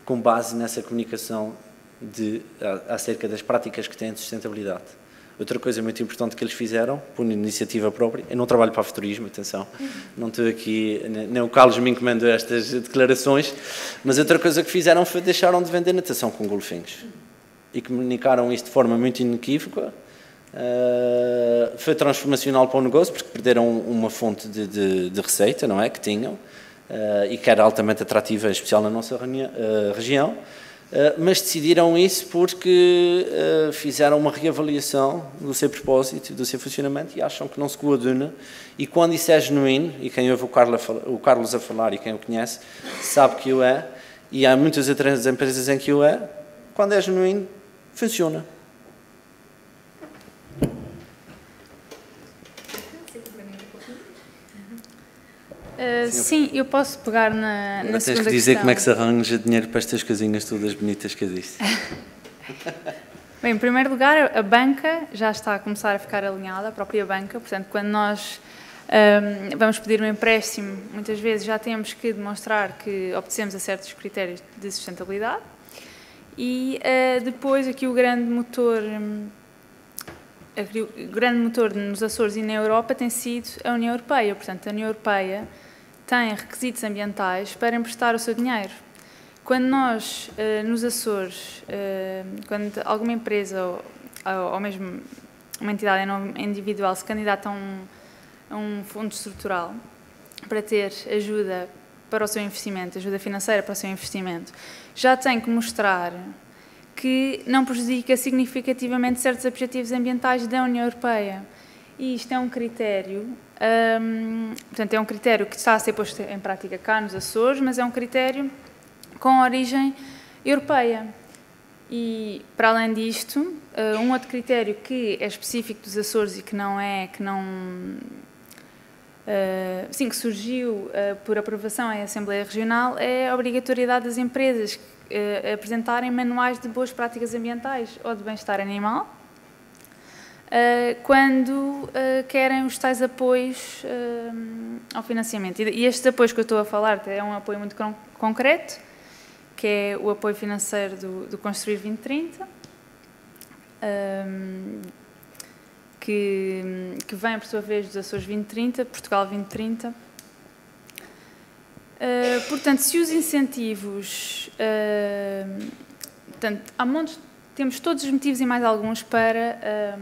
com base nessa comunicação acerca das práticas que têm de sustentabilidade. Outra coisa muito importante que eles fizeram, por iniciativa própria, eu não trabalho para a Futurismo, atenção, não estou aqui, nem o Carlos me encomendou estas declarações, mas outra coisa que fizeram foi deixaram de vender natação com golfinhos e comunicaram isto de forma muito inequívoca. Foi transformacional para o negócio, porque perderam uma fonte de receita, não é, que tinham, e que era altamente atrativa, em especial na nossa região. Mas decidiram isso porque fizeram uma reavaliação do seu propósito, do seu funcionamento e acham que não se coaduna. E quando isso é genuíno, e quem ouve o Carlos a falar e quem o conhece, sabe que o é, e há muitas outras empresas em que o é, quando é genuíno, funciona. Sim, eu posso pegar na segunda questão. Tens que dizer como é que se arranja dinheiro para estas coisinhas todas bonitas que eu disse. Bem, em primeiro lugar, a banca já está a começar a ficar alinhada, a própria banca. Portanto, quando nós vamos pedir um empréstimo, muitas vezes já temos que demonstrar que obedecemos a certos critérios de sustentabilidade. E depois aqui o grande motor nos Açores e na Europa tem sido a União Europeia. Portanto, a União Europeia tem requisitos ambientais para emprestar o seu dinheiro. Quando nós, nos Açores, quando alguma empresa ou mesmo uma entidade individual se candidata a um fundo estrutural para ter ajuda para o seu investimento, ajuda financeira para o seu investimento, já tem que mostrar que não prejudica significativamente certos objetivos ambientais da União Europeia. E isto é um critério, portanto, é um critério que está a ser posto em prática cá nos Açores, mas é um critério com origem europeia. E, para além disto, um outro critério que é específico dos Açores e que que surgiu por aprovação em Assembleia Regional é a obrigatoriedade das empresas apresentarem manuais de boas práticas ambientais ou de bem-estar animal quando querem os tais apoios ao financiamento. E estes apoios que eu estou a falar é um apoio muito concreto, que é o apoio financeiro do Construir 2030, que vem, por sua vez, dos Açores 2030, Portugal 2030. Portanto, se os incentivos... portanto, há montes, temos todos os motivos e mais alguns para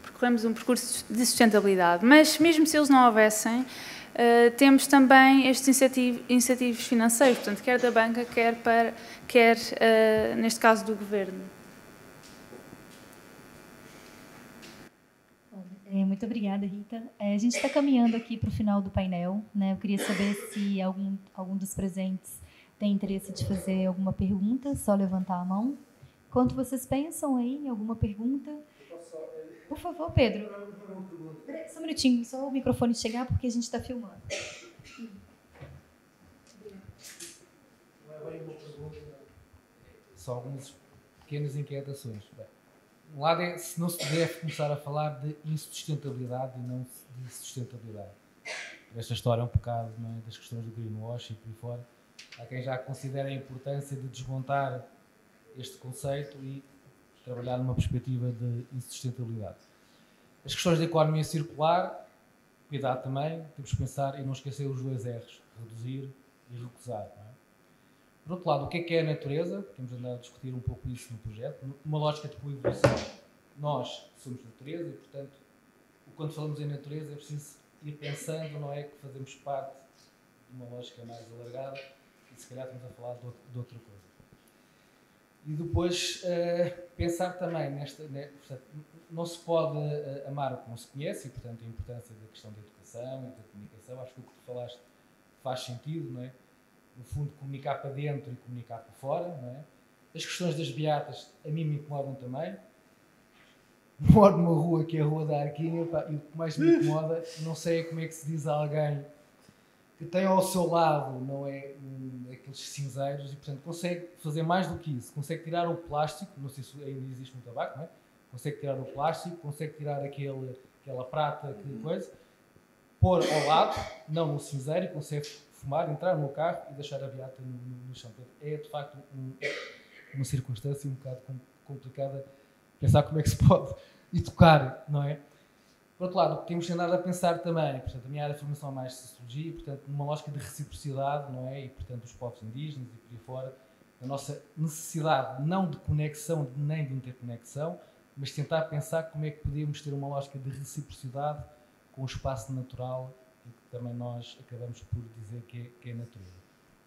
percorrermos um percurso de sustentabilidade, mas mesmo se eles não houvessem, temos também estes incentivos financeiros, portanto, quer da banca, quer neste caso, do Governo. Muito obrigada, Rita. A gente está caminhando aqui para o final do painel, né? Eu queria saber se algum dos presentes tem interesse de fazer alguma pergunta, só levantar a mão. Enquanto vocês pensam aí em alguma pergunta... Por favor, Pedro. Só um minutinho, só o microfone chegar, porque a gente está filmando. Não é bem uma pergunta, só algumas pequenas inquietações. Bem, um lado é se não se deve começar a falar de insustentabilidade e não de sustentabilidade. Esta história é um bocado, não é, das questões do greenwash e por aí fora. Há quem já considere a importância de desmontar este conceito e trabalhar numa perspectiva de insustentabilidade. As questões da economia circular, cuidado também, temos que pensar e não esquecer os 2 R's, reduzir e recusar. Não é? Por outro lado, o que é a natureza? Temos andado a discutir um pouco isso no projeto, numa lógica de coevolução. Nós somos natureza e, portanto, quando falamos em natureza é preciso ir pensando, não é, que fazemos parte de uma lógica mais alargada e se calhar estamos a falar de outra coisa. E depois pensar também portanto, não se pode amar o que não se conhece e, portanto, a importância da questão da educação e da comunicação. Acho que o que tu falaste faz sentido, não é? No fundo, comunicar para dentro e comunicar para fora, não é? As questões das beatas a mim me incomodam também. Moro numa rua que é a Rua da Arquinha, pá, e o que mais me incomoda, não sei como é que se diz a alguém que tem ao seu lado, não é, aqueles cinzeiros e, portanto, consegue fazer mais do que isso. Consegue tirar o plástico, não sei se ainda existe no tabaco, não é? Consegue tirar o plástico, consegue tirar aquela prata, coisa, pôr ao lado, não no cinzeiro, e consegue fumar, entrar no carro e deixar a beata no chão. É, de facto, uma circunstância um bocado complicada pensar como é que se pode educar, não é? Por outro lado, temos andado a pensar também, portanto, a minha área de formação é mais sociologia, portanto, numa lógica de reciprocidade, não é? E, portanto, os povos indígenas e por aí fora, a nossa necessidade não de conexão nem de interconexão, mas tentar pensar como é que podemos ter uma lógica de reciprocidade com o espaço natural e que também nós acabamos por dizer que é natureza.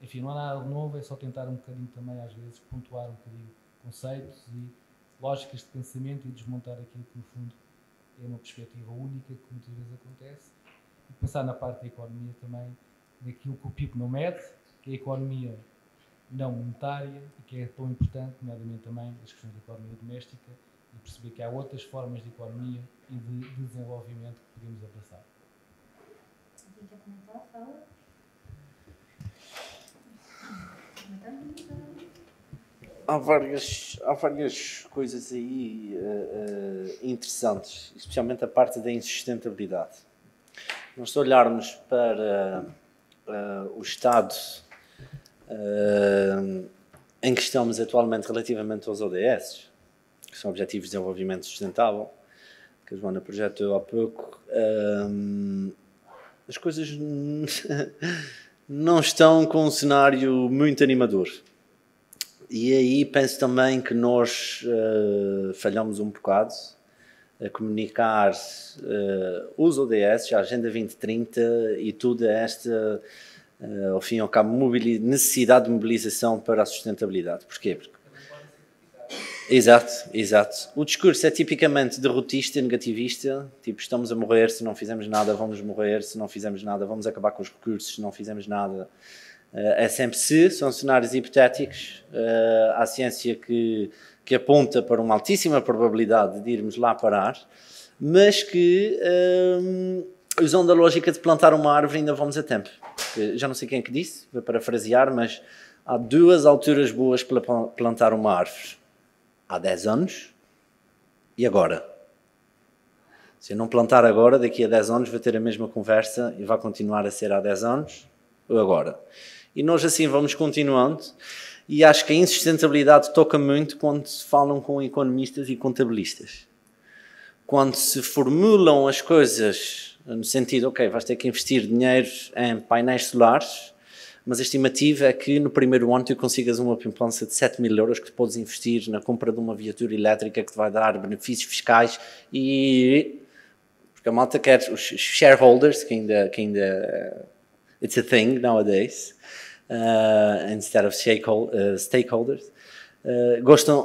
enfim, não há nada de novo, é só tentar um bocadinho também, às vezes, pontuar um bocadinho conceitos e lógicas de pensamento e desmontar aquilo que, no fundo, é uma perspectiva única, que muitas vezes acontece, e pensar na parte da economia também, daquilo que o PIB não mede, que é a economia não monetária e que é tão importante, nomeadamente também as questões da economia doméstica, e perceber que há outras formas de economia e de desenvolvimento que podemos abraçar. Alguém quer comentar? Fala. Há várias coisas aí interessantes, especialmente a parte da insustentabilidade. Nós se olharmos para o estado em que estamos atualmente relativamente aos ODS, que são Objetivos de Desenvolvimento Sustentável, que a Joana projetou há pouco, as coisas não estão com um cenário muito animador. E aí penso também que nós falhamos um bocado a comunicar os ODS, a Agenda 2030 e toda esta, ao fim e ao cabo, necessidade de mobilização para a sustentabilidade. Porquê? Porque Exato. O discurso é tipicamente derrotista e negativista, tipo, estamos a morrer, se não fizermos nada vamos morrer, se não fizermos nada vamos acabar com os recursos, se não fizermos nada. É sempre se, são cenários hipotéticos, há ciência que aponta para uma altíssima probabilidade de irmos lá parar, mas que, usando a lógica de plantar uma árvore, ainda vamos a tempo. Já não sei quem é que disse, vou parafrasear, mas há duas alturas boas para plantar uma árvore. Há 10 anos e agora. Se eu não plantar agora, daqui a 10 anos vou ter a mesma conversa e vai continuar a ser há 10 anos ou agora. E nós assim vamos continuando, e acho que a insustentabilidade toca muito quando se falam com economistas e contabilistas. Quando se formulam as coisas no sentido, ok, vais ter que investir dinheiro em painéis solares, mas a estimativa é que no primeiro ano tu consigas uma poupança de 7.000 euros que tu podes investir na compra de uma viatura elétrica que te vai dar benefícios fiscais e... Porque a malta quer os shareholders, que ainda it's a thing nowadays, instead of stakeholders,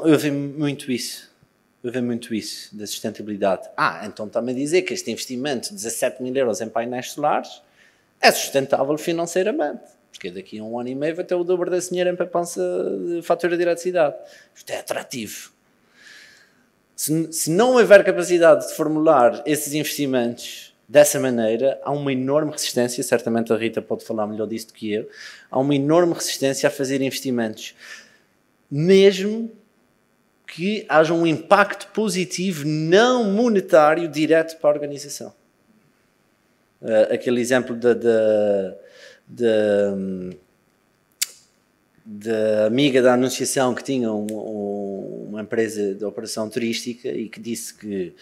ouvem muito isso da sustentabilidade. Então está-me a dizer que este investimento de 17.000 euros em painéis solares é sustentável financeiramente, porque daqui a um ano e meio vai ter o dobro desse dinheiro em poupança de fatura de eletricidade. Isto é atrativo. Se não houver capacidade de formular esses investimentos dessa maneira, há uma enorme resistência, certamente a Rita pode falar melhor disso do que eu, há uma enorme resistência a fazer investimentos, mesmo que haja um impacto positivo não monetário direto para a organização. Aquele exemplo da amiga da Anunciação que tinha uma empresa de operação turística e que disse que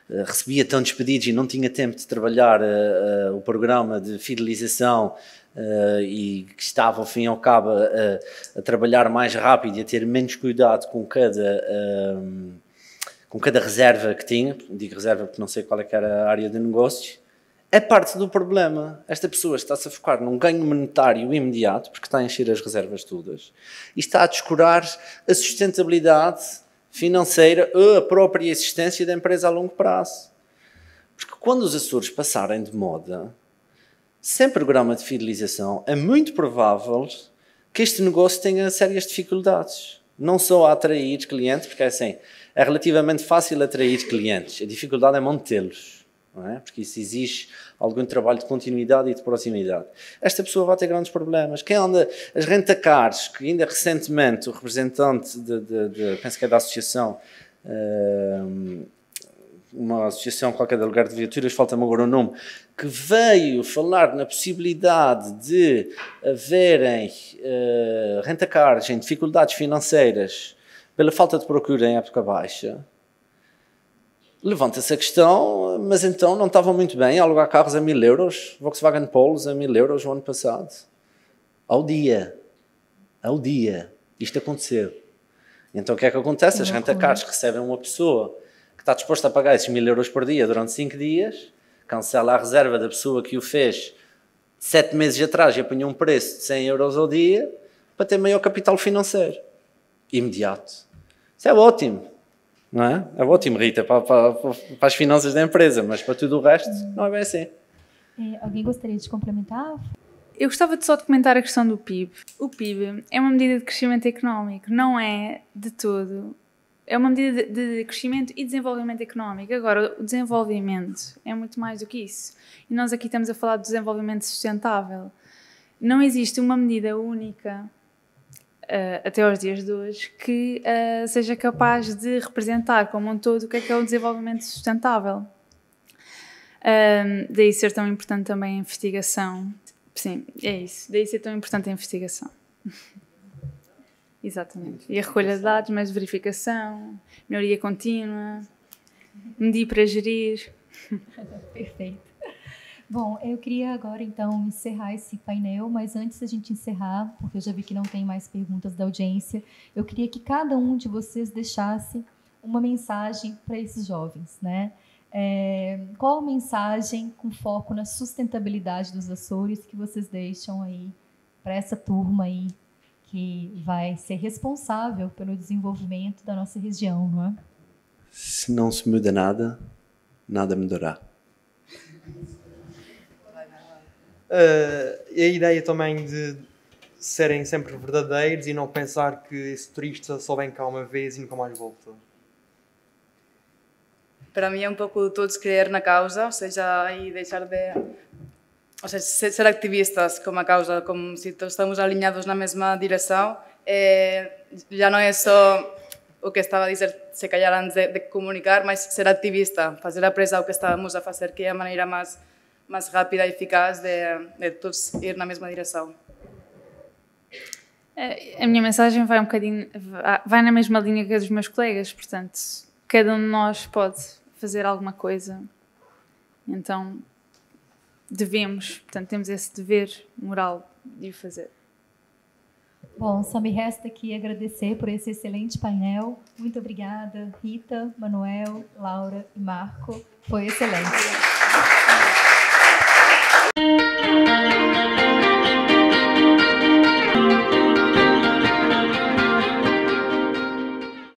recebia tantos pedidos e não tinha tempo de trabalhar o programa de fidelização e que estava, ao fim e ao cabo, a trabalhar mais rápido e a ter menos cuidado com cada reserva que tinha. Digo reserva porque não sei qual é que era a área de negócios. É parte do problema. Esta pessoa está-se a focar num ganho monetário imediato, porque está a encher as reservas todas, e está a descurar a sustentabilidade financeira ou a própria existência da empresa a longo prazo. Porque quando os Açores passarem de moda, sem programa de fidelização, é muito provável que este negócio tenha sérias dificuldades. Não só a atrair clientes, porque assim, é relativamente fácil atrair clientes, a dificuldade é mantê-los. Não é? Porque isso exige algum trabalho de continuidade e de proximidade. Esta pessoa vai ter grandes problemas. Quem anda, as rentacars, que ainda recentemente o representante penso que é da associação, uma associação qualquer de aluguer de viaturas, falta-me agora o nome, que veio falar na possibilidade de haverem rentacars em dificuldades financeiras pela falta de procura em época baixa. Levanta-se a questão, mas então não estavam muito bem a alugar carros a 1.000 euros, Volkswagen Polos a 1.000 euros o ano passado. Ao dia. Isto aconteceu. Então o que é que acontece? As rentacars recebem uma pessoa que está disposta a pagar esses 1.000 euros por dia durante 5 dias, cancela a reserva da pessoa que o fez 7 meses atrás eu punha um preço de 100 euros ao dia para ter maior capital financeiro. Imediato. Isso é ótimo. Não é? É ótimo, Rita, para as finanças da empresa, mas para tudo o resto não é bem assim. Alguém gostaria de complementar? Eu gostava só de comentar a questão do PIB. O PIB é uma medida de crescimento económico, não é de todo. É uma medida de crescimento e desenvolvimento económico. Agora, o desenvolvimento é muito mais do que isso. E nós aqui estamos a falar de desenvolvimento sustentável. Não existe uma medida única, até aos dias de hoje, que seja capaz de representar como um todo o que é o desenvolvimento sustentável. Daí ser tão importante também a investigação. Sim, é isso. Daí ser tão importante a investigação. Exatamente. E a recolha de dados, mas verificação, melhoria contínua, medir para gerir. Perfeito. Bom, eu queria agora, então, encerrar esse painel, mas antes da gente encerrar, porque eu já vi que não tem mais perguntas da audiência, eu queria que cada um de vocês deixasse uma mensagem para esses jovens, né? Qual a mensagem com foco na sustentabilidade dos Açores que vocês deixam aí para essa turma aí que vai ser responsável pelo desenvolvimento da nossa região, não é? Se não se muda nada, nada mudará. A ideia também de serem sempre verdadeiros e não pensar que esse turista só vem cá uma vez e nunca mais volta. Para mim é um pouco todos crer na causa, ou seja, e deixar de... Ou seja, ser activistas com a causa, como se todos estamos alinhados na mesma direção. Já não é só o que estava a dizer, se calhar antes de comunicar, mas ser ativista, fazer a presa ao que estávamos a fazer, que é a maneira mais rápida e eficaz de todos ir na mesma direção. A minha mensagem vai vai na mesma linha que a dos meus colegas, portanto, cada um de nós pode fazer alguma coisa, então temos esse dever moral de o fazer. Bom, só me resta aqui agradecer por esse excelente painel. Muito obrigada, Rita, Manuel, Laura e Marco. Foi excelente.